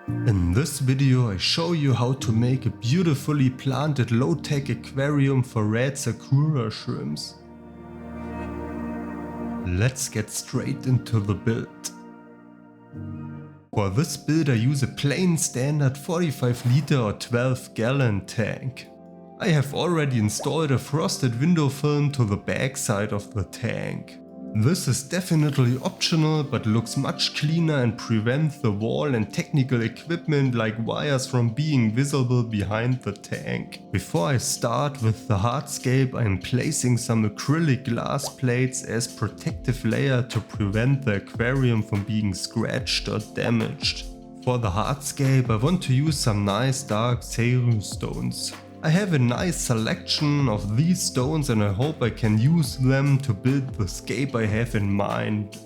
In this video I show you how to make a beautifully planted low-tech aquarium for red sakura shrimps. Let's get straight into the build. For this build I use a plain standard 45 liter or 12 gallon tank. I have already installed a frosted window film to the back side of the tank. This is definitely optional, but looks much cleaner and prevents the wall and technical equipment like wires from being visible behind the tank. Before I start with the hardscape, I am placing some acrylic glass plates as protective layer to prevent the aquarium from being scratched or damaged. For the hardscape I want to use some nice dark Seiryu stones. I have a nice selection of these stones and I hope I can use them to build the scape I have in mind.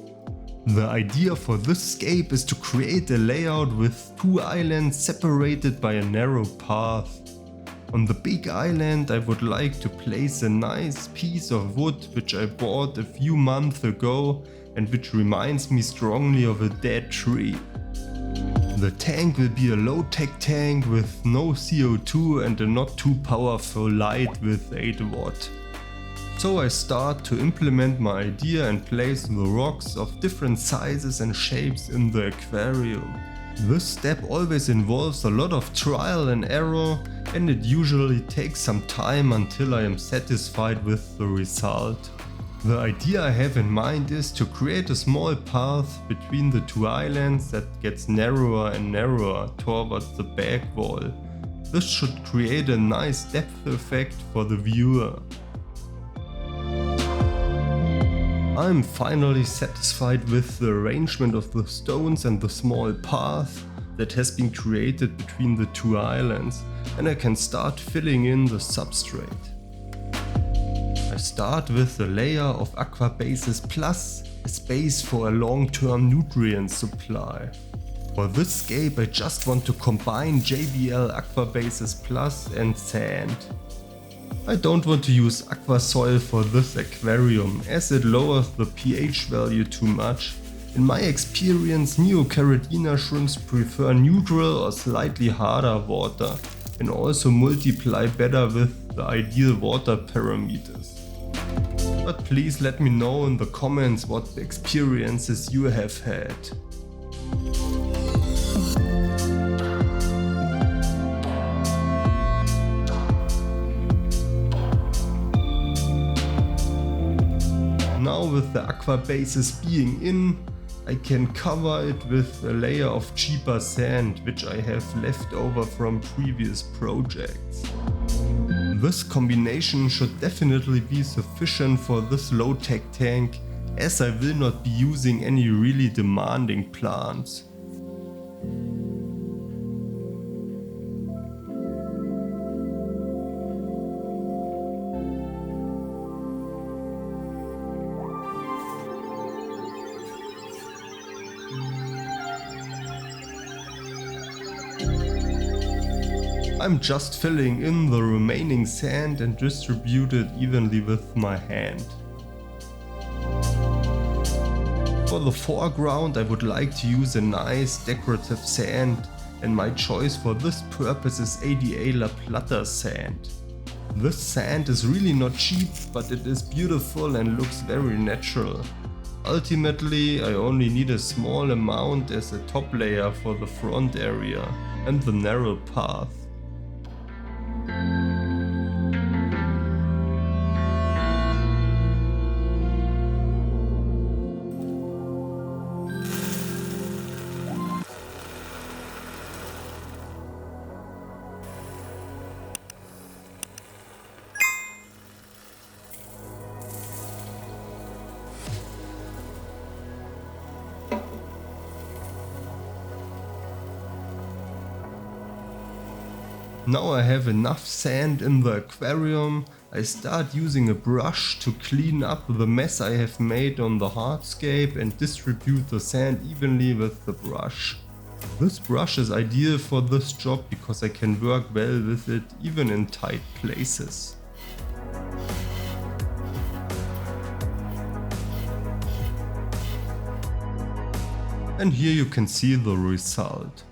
The idea for this scape is to create a layout with two islands separated by a narrow path. On the big island I would like to place a nice piece of wood which I bought a few months ago and which reminds me strongly of a dead tree. The tank will be a low-tech tank with no CO2 and a not too powerful light with 8 watt. So I start to implement my idea and place the rocks of different sizes and shapes in the aquarium. This step always involves a lot of trial and error and it usually takes some time until I am satisfied with the result. The idea I have in mind is to create a small path between the two islands that gets narrower and narrower towards the back wall. This should create a nice depth effect for the viewer. I'm finally satisfied with the arrangement of the stones and the small path that has been created between the two islands, and I can start filling in the substrate. I start with the layer of Aquabasis Plus, a space for a long-term nutrient supply. For this scape I just want to combine JBL Aquabasis Plus and sand. I don't want to use aqua soil for this aquarium as it lowers the pH value too much. In my experience, Necoraridia shrimps prefer neutral or slightly harder water and also multiply better with the ideal water parameters. But please let me know in the comments what experiences you have had. Now with the Aquabasis being in, I can cover it with a layer of cheaper sand which I have left over from previous projects. This combination should definitely be sufficient for this low-tech tank, as I will not be using any really demanding plants. I'm just filling in the remaining sand and distribute it evenly with my hand. For the foreground I would like to use a nice decorative sand, and my choice for this purpose is Plata Sand. This sand is really not cheap, but it is beautiful and looks very natural. Ultimately I only need a small amount as a top layer for the front area and the narrow path. Now I have enough sand in the aquarium, I start using a brush to clean up the mess I have made on the hardscape and distribute the sand evenly with the brush. This brush is ideal for this job because I can work well with it even in tight places. And here you can see the result.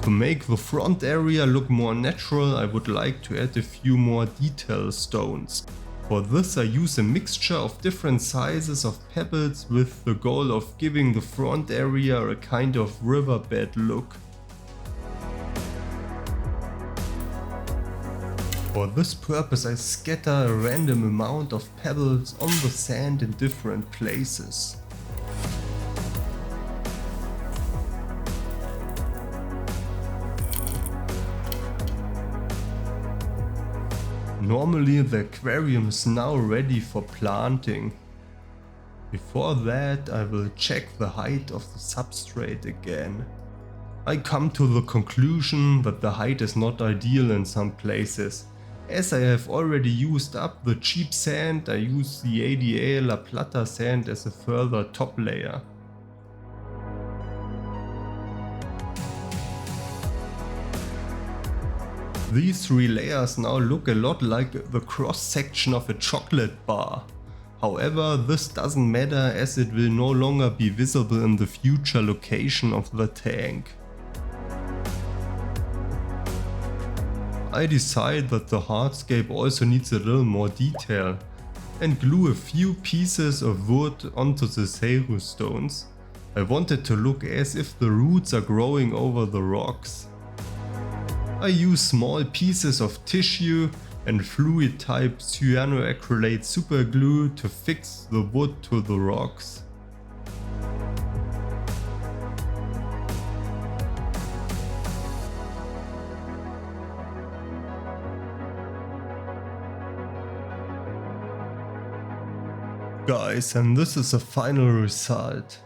To make the front area look more natural, I would like to add a few more detail stones. For this I use a mixture of different sizes of pebbles with the goal of giving the front area a kind of riverbed look. For this purpose I scatter a random amount of pebbles on the sand in different places. Normally the aquarium is now ready for planting. Before that I will check the height of the substrate again. I come to the conclusion that the height is not ideal in some places. As I have already used up the cheap sand, I use the ADA Plata Sand as a further top layer. These three layers now look a lot like the cross section of a chocolate bar. However, this doesn't matter as it will no longer be visible in the future location of the tank. I decide that the hardscape also needs a little more detail and glue a few pieces of wood onto the Seiryu stones. I want it to look as if the roots are growing over the rocks. I use small pieces of tissue and fluid type cyanoacrylate superglue to fix the wood to the rocks. Guys, and this is the final result.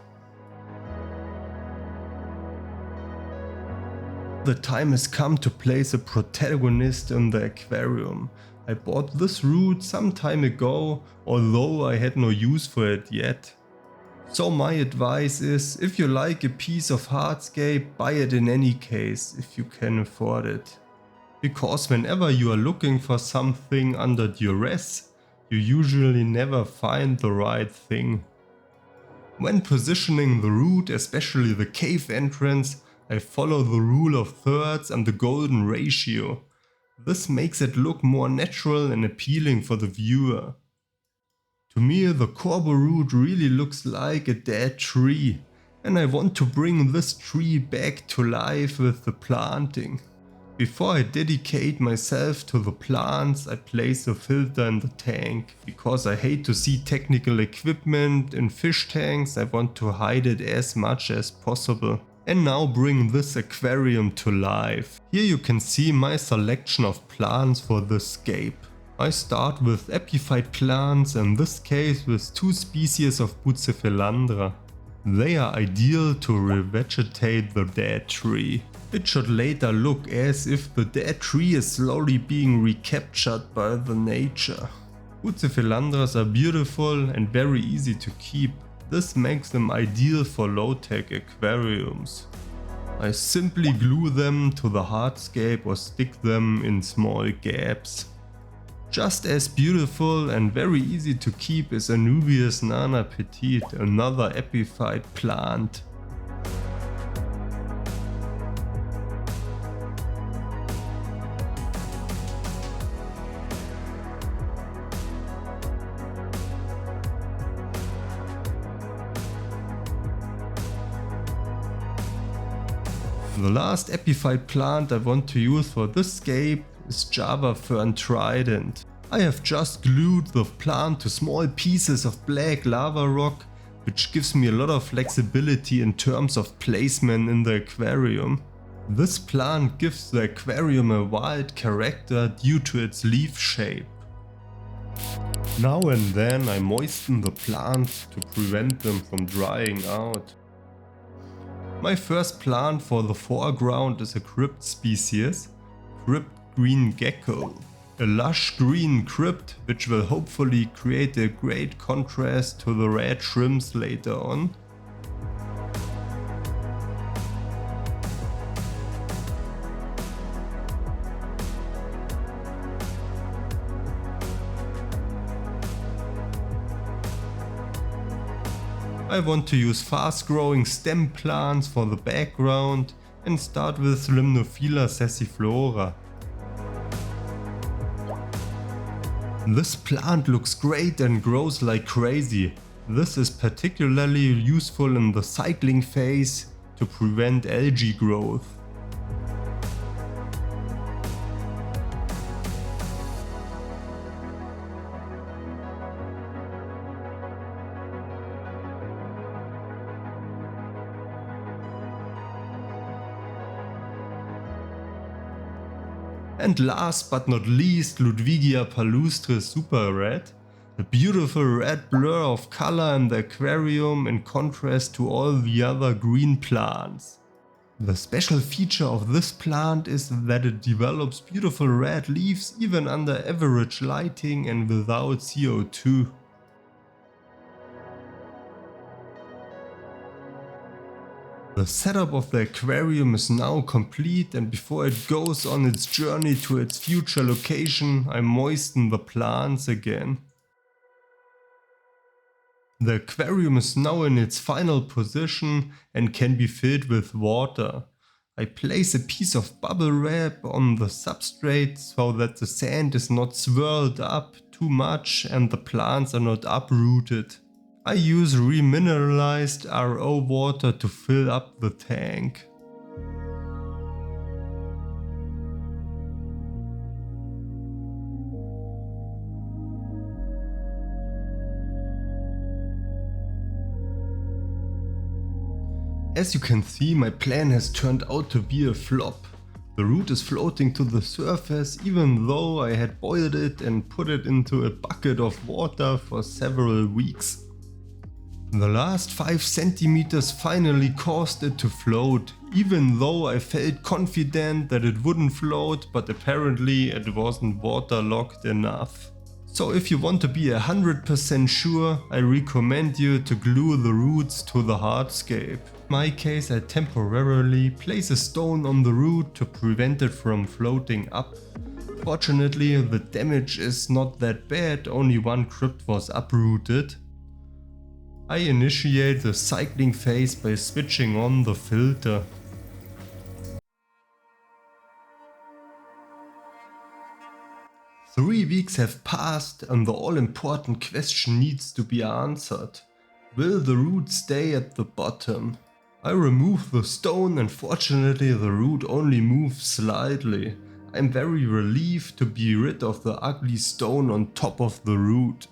The time has come to place a protagonist in the aquarium. I bought this root some time ago, although I had no use for it yet. So my advice is, if you like a piece of hardscape, buy it in any case, if you can afford it. Because whenever you are looking for something under duress, you usually never find the right thing. When positioning the root, especially the cave entrance, I follow the rule of thirds and the golden ratio. This makes it look more natural and appealing for the viewer. To me, the Corbo root really looks like a dead tree, and I want to bring this tree back to life with the planting. Before I dedicate myself to the plants, I place a filter in the tank. Because I hate to see technical equipment in fish tanks, I want to hide it as much as possible. And now bring this aquarium to life. Here you can see my selection of plants for this scape. I start with epiphyte plants, in this case with two species of Bucephalandra. They are ideal to revegetate the dead tree. It should later look as if the dead tree is slowly being recaptured by the nature. Bucephalandras are beautiful and very easy to keep. This makes them ideal for low-tech aquariums. I simply glue them to the hardscape or stick them in small gaps. Just as beautiful and very easy to keep is Anubias nana petite, another epiphyte plant. The last epiphyte plant I want to use for this scape is Java fern trident. I have just glued the plant to small pieces of black lava rock, which gives me a lot of flexibility in terms of placement in the aquarium. This plant gives the aquarium a wild character due to its leaf shape. Now and then I moisten the plants to prevent them from drying out. My first plant for the foreground is a crypt species, crypt green gecko. A lush green crypt which will hopefully create a great contrast to the red shrimps later on. I want to use fast growing stem plants for the background and start with Limnophila Sessiliflora. This plant looks great and grows like crazy. This is particularly useful in the cycling phase to prevent algae growth. And last but not least, Ludwigia palustris super red, a beautiful red blur of color in the aquarium in contrast to all the other green plants. The special feature of this plant is that it develops beautiful red leaves even under average lighting and without CO2. The setup of the aquarium is now complete, and before it goes on its journey to its future location, I moisten the plants again. The aquarium is now in its final position and can be filled with water. I place a piece of bubble wrap on the substrate so that the sand is not swirled up too much and the plants are not uprooted. I use remineralized RO water to fill up the tank. As you can see, my plan has turned out to be a flop. The root is floating to the surface even though I had boiled it and put it into a bucket of water for several weeks. The last 5 centimeters finally caused it to float, even though I felt confident that it wouldn't float, but apparently it wasn't waterlogged enough. So if you want to be 100% sure, I recommend you to glue the roots to the hardscape. In my case, I temporarily place a stone on the root to prevent it from floating up. Fortunately, the damage is not that bad, only one crypt was uprooted. I initiate the cycling phase by switching on the filter. Three weeks have passed and the all-important question needs to be answered. Will the root stay at the bottom? I remove the stone and fortunately the root only moves slightly. I'm very relieved to be rid of the ugly stone on top of the root.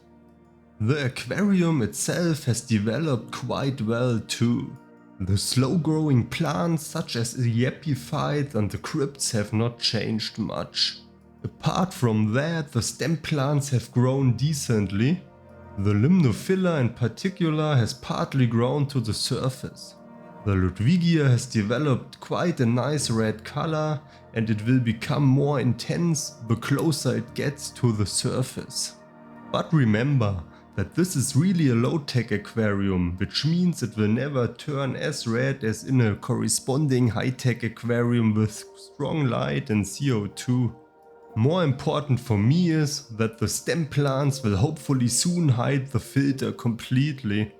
The aquarium itself has developed quite well too. The slow growing plants such as the epiphyte and the crypts have not changed much. Apart from that, the stem plants have grown decently. The Limnophila in particular has partly grown to the surface. The Ludwigia has developed quite a nice red color and it will become more intense the closer it gets to the surface. But remember that this is really a low-tech aquarium, which means it will never turn as red as in a corresponding high-tech aquarium with strong light and CO2. More important for me is that the stem plants will hopefully soon hide the filter completely.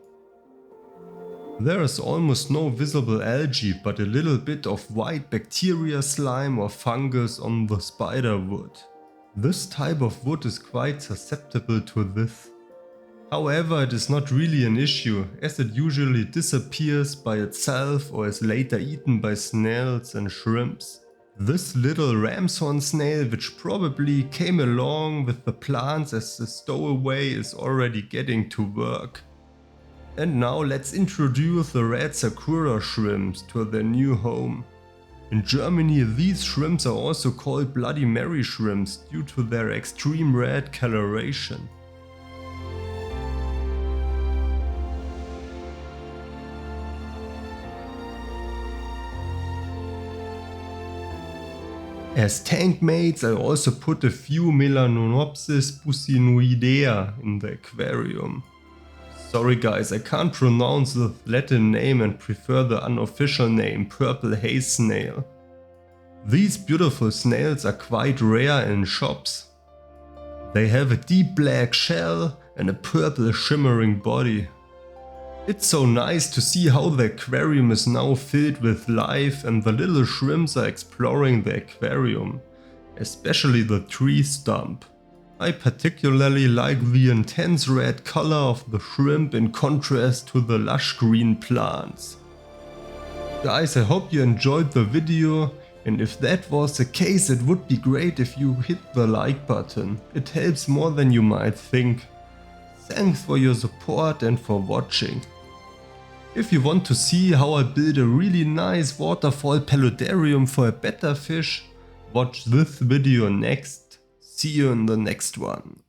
There is almost no visible algae, but a little bit of white bacteria slime or fungus on the spider wood. This type of wood is quite susceptible to this. However, it is not really an issue, as it usually disappears by itself or is later eaten by snails and shrimps. This little ramshorn snail, which probably came along with the plants as a stowaway, is already getting to work. And now let's introduce the red sakura shrimps to their new home. In Germany, these shrimps are also called Bloody Mary shrimps due to their extreme red coloration. As tank mates, I also put a few Melanopsis bucinoidea in the aquarium. Sorry guys, I can't pronounce the Latin name and prefer the unofficial name purple haze snail. These beautiful snails are quite rare in shops. They have a deep black shell and a purple shimmering body. It's so nice to see how the aquarium is now filled with life and the little shrimps are exploring the aquarium, especially the tree stump. I particularly like the intense red color of the shrimp in contrast to the lush green plants. Guys, I hope you enjoyed the video, and if that was the case, it would be great if you hit the like button. It helps more than you might think. Thanks for your support and for watching. If you want to see how I build a really nice waterfall paludarium for a better fish, watch this video next. See you in the next one.